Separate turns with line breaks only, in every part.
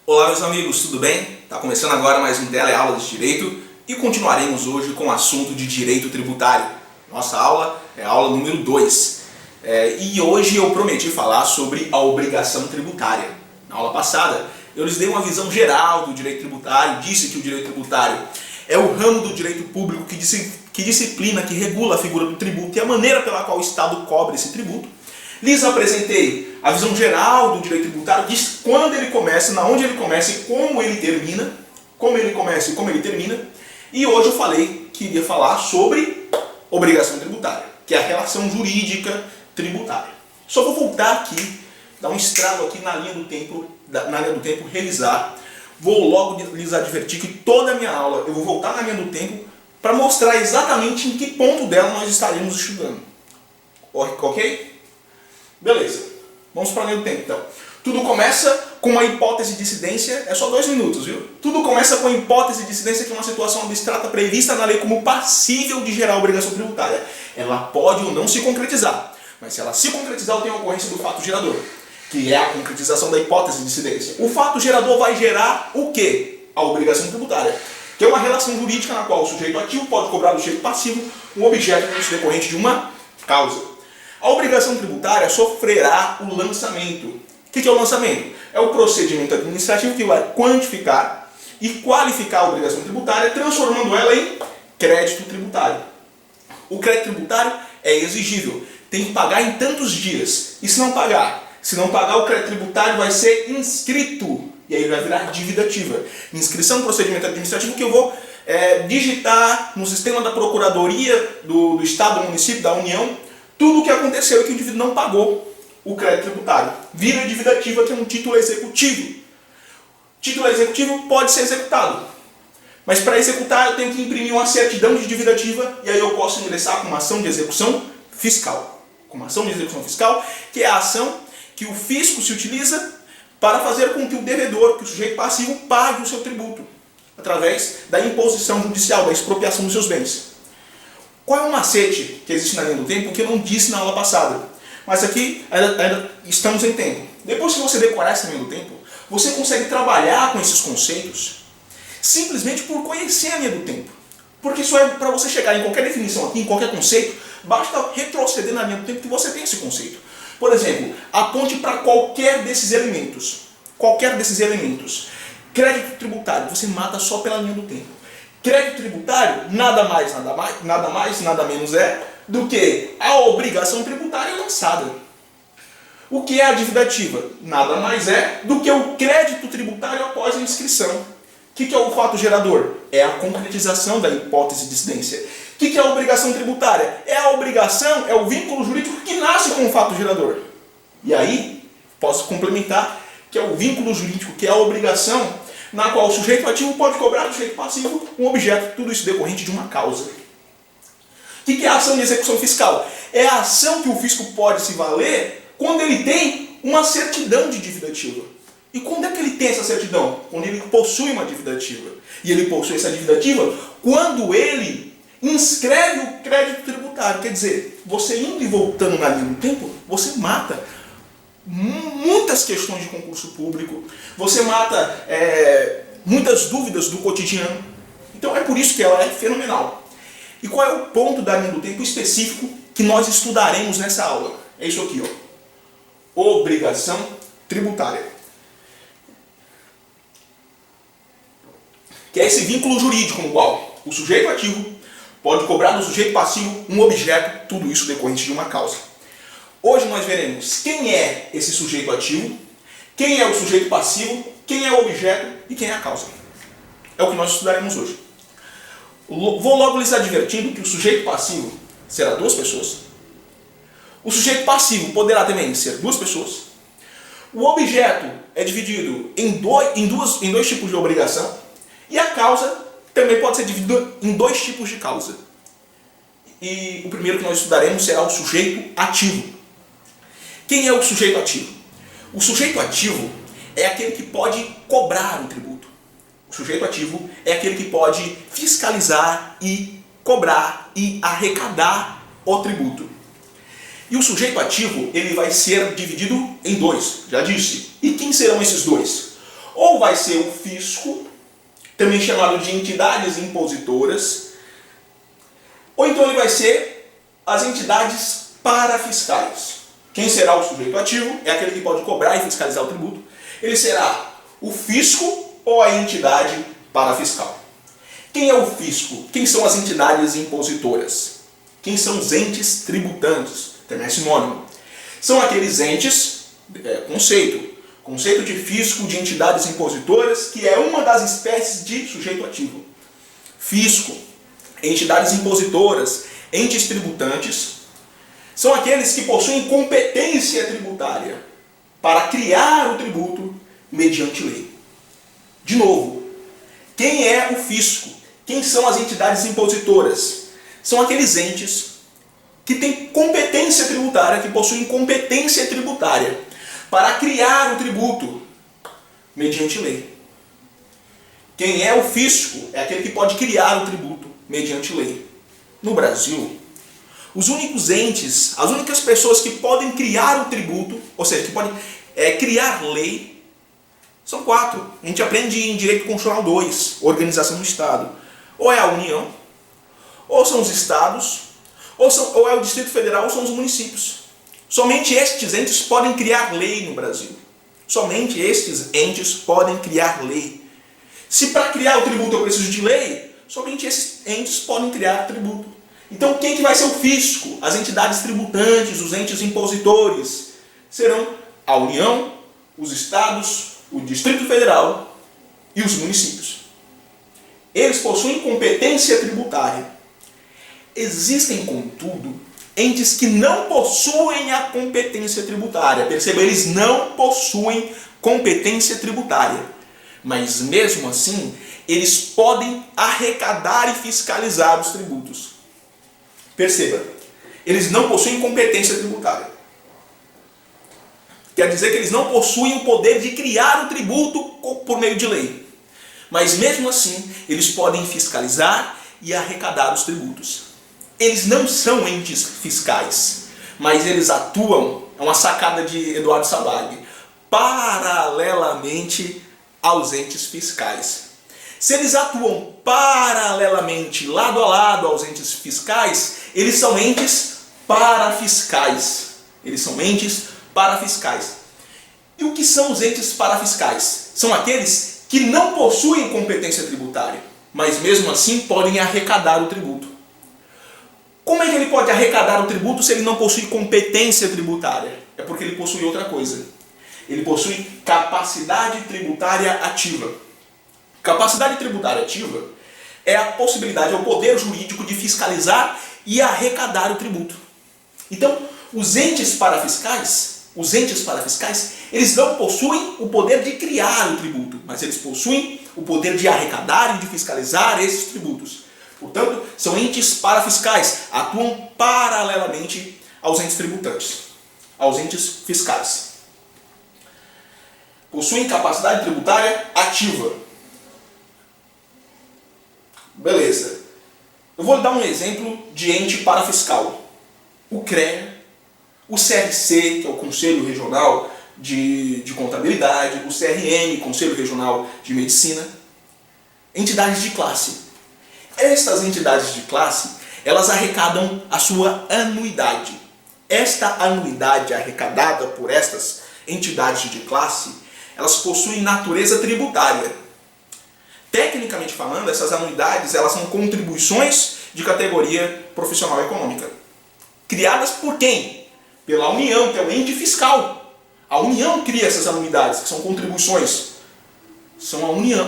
Olá meus amigos, tudo bem? Está começando agora mais um teleaula de Direito e continuaremos hoje com o assunto de Direito Tributário. Nossa aula é a aula número 2 e hoje eu prometi falar sobre a obrigação tributária. Na aula passada eu lhes dei uma visão geral do direito tributário, disse que o direito tributário é o ramo do direito público que disciplina, que regula a figura do tributo e a maneira pela qual o Estado cobra esse tributo. Lhes apresentei a visão geral do direito tributário, diz quando ele começa, na onde ele começa e como ele termina, como ele começa e como ele termina. E hoje eu falei que iria falar sobre obrigação tributária, que é a relação jurídica tributária. Só vou voltar aqui, dar um estralo aqui na linha do tempo, revisar. Vou logo lhes advertir que toda a minha aula eu vou voltar na linha do tempo para mostrar exatamente em que ponto dela nós estaremos estudando. Ok? Beleza, vamos para a linha do tempo então. Tudo começa com uma hipótese de incidência, é só 2 minutos, viu? Tudo começa com a hipótese de incidência, que é uma situação abstrata prevista na lei como passível de gerar obrigação tributária. Ela pode ou não se concretizar, mas se ela se concretizar, tem a ocorrência do fato gerador, que é a concretização da hipótese de incidência. O fato gerador vai gerar o quê? A obrigação tributária, que é uma relação jurídica na qual o sujeito ativo pode cobrar do sujeito passivo um objeto decorrente de uma causa. A obrigação tributária sofrerá o lançamento. O que é o lançamento? É o procedimento administrativo que vai quantificar e qualificar a obrigação tributária, transformando ela em crédito tributário. O crédito tributário é exigível, tem que pagar em tantos dias. E se não pagar, o crédito tributário vai ser inscrito, e aí vai virar dívida ativa. Inscrição no procedimento administrativo que eu vou digitar no sistema da Procuradoria do Estado, do município, da União, tudo o que aconteceu e que o indivíduo não pagou o crédito tributário. Vira dívida ativa, que é um título executivo. Título executivo pode ser executado, mas para executar eu tenho que imprimir uma certidão de dívida ativa e aí eu posso ingressar com uma ação de execução fiscal. Com uma ação de execução fiscal, que é a ação que o fisco se utiliza para fazer com que o devedor, que o sujeito passivo, pague o seu tributo, através da imposição judicial, da expropriação dos seus bens. Qual é o macete que existe na linha do tempo que eu não disse na aula passada? Mas aqui ainda estamos em tempo. Depois que você decorar essa linha do tempo, você consegue trabalhar com esses conceitos simplesmente por conhecer a linha do tempo. Porque isso é para você chegar em qualquer definição aqui, em qualquer conceito, basta retroceder na linha do tempo que você tem esse conceito. Por exemplo, aponte para qualquer desses elementos. Qualquer desses elementos. Crédito tributário, você mata só pela linha do tempo. Crédito tributário, nada mais, nada menos é do que a obrigação tributária lançada. O que é a dívida ativa? Nada mais é do que o crédito tributário após a inscrição. O que é o fato gerador? É a concretização da hipótese de incidência. O que é a obrigação tributária? É a obrigação, é o vínculo jurídico que nasce com o fato gerador. E aí, posso complementar que é o vínculo jurídico, que é a obrigação na qual o sujeito ativo pode cobrar do sujeito passivo um objeto, tudo isso decorrente de uma causa. O que é a ação de execução fiscal? É a ação que o fisco pode se valer quando ele tem uma certidão de dívida ativa. E quando é que ele tem essa certidão? Quando ele possui uma dívida ativa. E ele possui essa dívida ativa quando ele inscreve o crédito tributário. Quer dizer, você indo e voltando na linha do tempo, você mata muitas questões de concurso público, você mata muitas dúvidas do cotidiano. Então é por isso que ela é fenomenal. E qual é o ponto da linha do tempo específico que nós estudaremos nessa aula? É isso aqui, ó. Obrigação tributária. Que é esse vínculo jurídico no qual o sujeito ativo pode cobrar do sujeito passivo um objeto, tudo isso decorrente de uma causa. Hoje nós veremos quem é esse sujeito ativo, quem é o sujeito passivo, quem é o objeto e quem é a causa. É o que nós estudaremos hoje. Vou logo lhes advertindo que o sujeito passivo será 2 pessoas. O sujeito passivo poderá também ser 2 pessoas. O objeto é dividido em dois tipos de obrigação. E a causa também pode ser dividida em 2 tipos de causa. E o primeiro que nós estudaremos será o sujeito ativo. Quem é o sujeito ativo? O sujeito ativo é aquele que pode cobrar o tributo. O sujeito ativo é aquele que pode fiscalizar e cobrar e arrecadar o tributo. E o sujeito ativo, ele vai ser dividido em 2, já disse. E quem serão esses 2? Ou ou vai ser o fisco, também chamado de entidades impositoras, ou então ele vai ser as entidades parafiscais. Quem será o sujeito ativo? É aquele que pode cobrar e fiscalizar o tributo. Ele será o fisco ou a entidade parafiscal. Quem é o fisco? Quem são as entidades impositoras? Quem são os entes tributantes? Também é sinônimo. São aqueles entes, conceito de fisco de entidades impositoras, que é uma das espécies de sujeito ativo. Fisco, entidades impositoras, entes tributantes, são aqueles que possuem competência tributária para criar o tributo mediante lei. De novo, quem é o fisco? Quem são as entidades impositoras? São aqueles entes que têm competência tributária, que possuem competência tributária para criar o tributo mediante lei. Quem é o fisco? É aquele que pode criar o tributo mediante lei. No Brasil, os únicos entes, as únicas pessoas que podem criar o tributo, ou seja, que podem criar lei, são 4. A gente aprende em Direito Constitucional 2, Organização do Estado. Ou é a União, ou são os estados, ou é o Distrito Federal, ou são os municípios. Somente estes entes podem criar lei no Brasil. Somente estes entes podem criar lei. Se para criar o tributo eu preciso de lei, somente esses entes podem criar tributo. Então quem que vai ser o fisco? As entidades tributantes, os entes impositores, serão a União, os estados, o Distrito Federal e os municípios. Eles possuem competência tributária. Existem, contudo, entes que não possuem a competência tributária. Perceba, eles não possuem competência tributária. Mas mesmo assim, eles podem arrecadar e fiscalizar os tributos. Perceba, eles não possuem competência tributária. Quer dizer que eles não possuem o poder de criar o tributo por meio de lei. Mas mesmo assim, eles podem fiscalizar e arrecadar os tributos. Eles não são entes fiscais, mas eles atuam, é uma sacada de Eduardo Sabag, paralelamente aos entes fiscais. Se eles atuam paralelamente, lado a lado aos entes fiscais, eles são entes parafiscais. Eles são entes parafiscais. E o que são os entes parafiscais? São aqueles que não possuem competência tributária, mas mesmo assim podem arrecadar o tributo. Como é que ele pode arrecadar o tributo se ele não possui competência tributária? É porque ele possui outra coisa. Ele possui capacidade tributária ativa. Capacidade tributária ativa é a possibilidade, é o poder jurídico de fiscalizar e arrecadar o tributo. Então, os entes parafiscais, eles não possuem o poder de criar o tributo, mas eles possuem o poder de arrecadar e de fiscalizar esses tributos. Portanto, são entes parafiscais, atuam paralelamente aos entes tributantes, aos entes fiscais. Possuem capacidade tributária ativa. Beleza. Eu vou dar um exemplo de ente parafiscal. O CREA, o CRC, que é o Conselho Regional de Contabilidade, o CRM, Conselho Regional de Medicina, entidades de classe. Estas entidades de classe, elas arrecadam a sua anuidade. Esta anuidade arrecadada por estas entidades de classe, elas possuem natureza tributária. Tecnicamente falando, essas anuidades elas são contribuições de categoria profissional econômica. Criadas por quem? Pela União, que é o ente fiscal. A União cria essas anuidades, que são contribuições.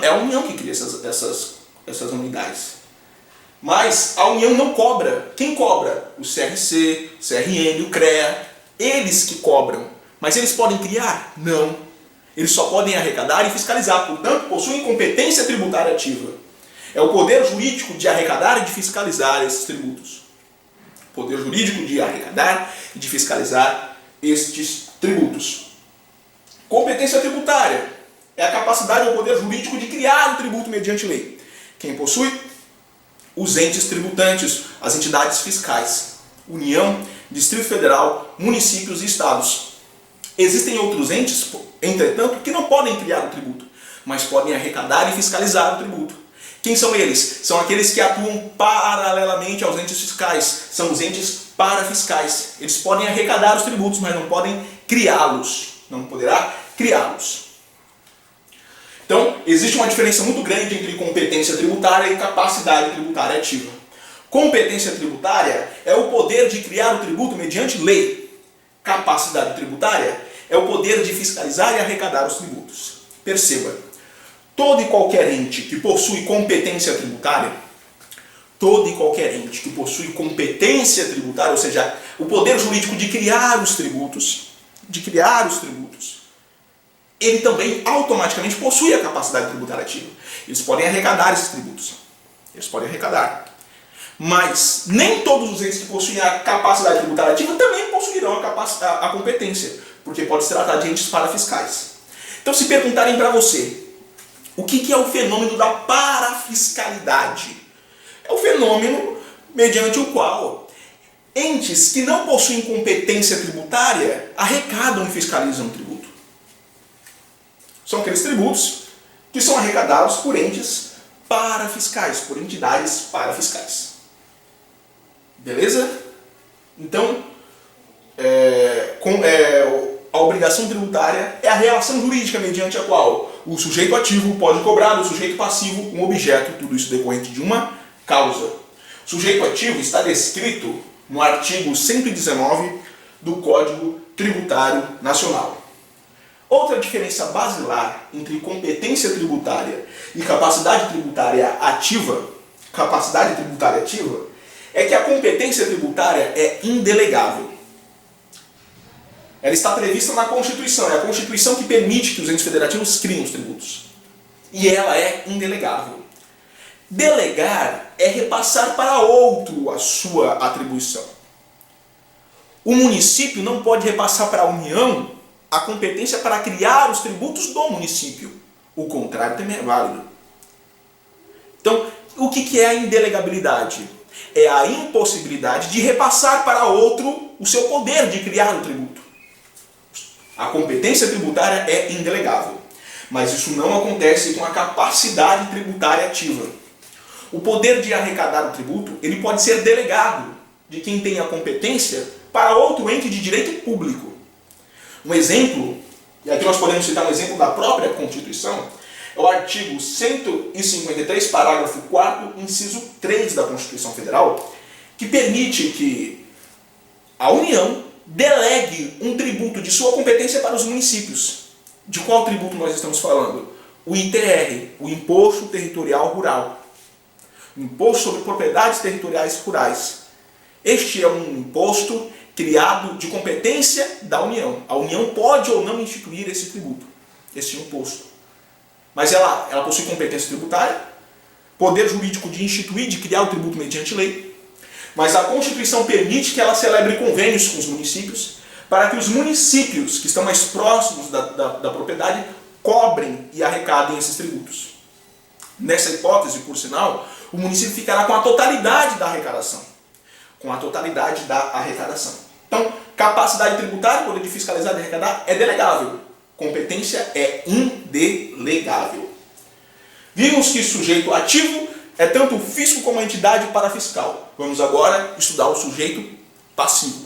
É a União que cria essas anuidades. Mas a União não cobra. Quem cobra? O CRC, o CRM, o CREA. Eles que cobram. Mas eles podem criar? Não. Eles só podem arrecadar e fiscalizar. Portanto, possuem competência tributária ativa. É o poder jurídico de arrecadar e de fiscalizar esses tributos. Poder jurídico de arrecadar e de fiscalizar estes tributos. Competência tributária é a capacidade ou poder jurídico de criar o tributo mediante lei. Quem possui? Os entes tributantes, as entidades fiscais, União, Distrito Federal, municípios e estados. Existem outros entes, entretanto, que não podem criar o tributo, mas podem arrecadar e fiscalizar o tributo. Quem são eles? São aqueles que atuam paralelamente aos entes fiscais, são os entes parafiscais. Eles podem arrecadar os tributos, mas não podem criá-los, não poderá criá-los. Então, existe uma diferença muito grande entre competência tributária e capacidade tributária ativa. Competência tributária é o poder de criar o tributo mediante lei. Capacidade tributária é o poder de fiscalizar e arrecadar os tributos. Perceba, todo e qualquer ente que possui competência tributária, ou seja, o poder jurídico de criar os tributos, ele também automaticamente possui a capacidade tributária ativa. Eles podem arrecadar esses tributos. Mas nem todos os entes que possuem a capacidade tributária ativa também possuirão a competência, porque pode se tratar de entes parafiscais. Então, se perguntarem para você, o que é o fenômeno da parafiscalidade? É o fenômeno mediante o qual entes que não possuem competência tributária arrecadam e fiscalizam o tributo. São aqueles tributos que são arrecadados por entes parafiscais, por entidades parafiscais. Beleza? Então, a obrigação tributária é a relação jurídica mediante a qual o sujeito ativo pode cobrar do sujeito passivo um objeto, tudo isso decorrente de uma causa. O sujeito ativo está descrito no artigo 119 do Código Tributário Nacional. Outra diferença basilar entre competência tributária e capacidade tributária ativa é que a competência tributária é indelegável. Ela está prevista na Constituição, é a Constituição que permite que os entes federativos criem os tributos. E ela é indelegável. Delegar é repassar para outro a sua atribuição. O município não pode repassar para a União a competência para criar os tributos do município. O contrário também é válido. Então, o que é a indelegabilidade? É a impossibilidade de repassar para outro o seu poder de criar o tributo. A competência tributária é indelegável, mas isso não acontece com a capacidade tributária ativa. O poder de arrecadar o tributo, ele pode ser delegado de quem tem a competência para outro ente de direito público. Um exemplo, e aqui nós podemos citar um exemplo da própria Constituição, é o artigo 153, parágrafo 4º, inciso 3 da Constituição Federal, que permite que a União delegue um tributo de sua competência para os municípios. De qual tributo nós estamos falando? O ITR, o Imposto Territorial Rural. O Imposto sobre Propriedades Territoriais Rurais. Este é um imposto criado de competência da União. A União pode ou não instituir esse tributo, esse imposto. Mas ela possui competência tributária, poder jurídico de instituir, de criar o tributo mediante lei, mas a Constituição permite que ela celebre convênios com os municípios para que os municípios que estão mais próximos da propriedade cobrem e arrecadem esses tributos. Nessa hipótese, por sinal, o município ficará com a totalidade da arrecadação. Então, capacidade tributária, poder de fiscalizar e arrecadar, é delegável. Competência é indelegável. Vimos que sujeito ativo é tanto o fisco como a entidade parafiscal. Vamos agora estudar o sujeito passivo.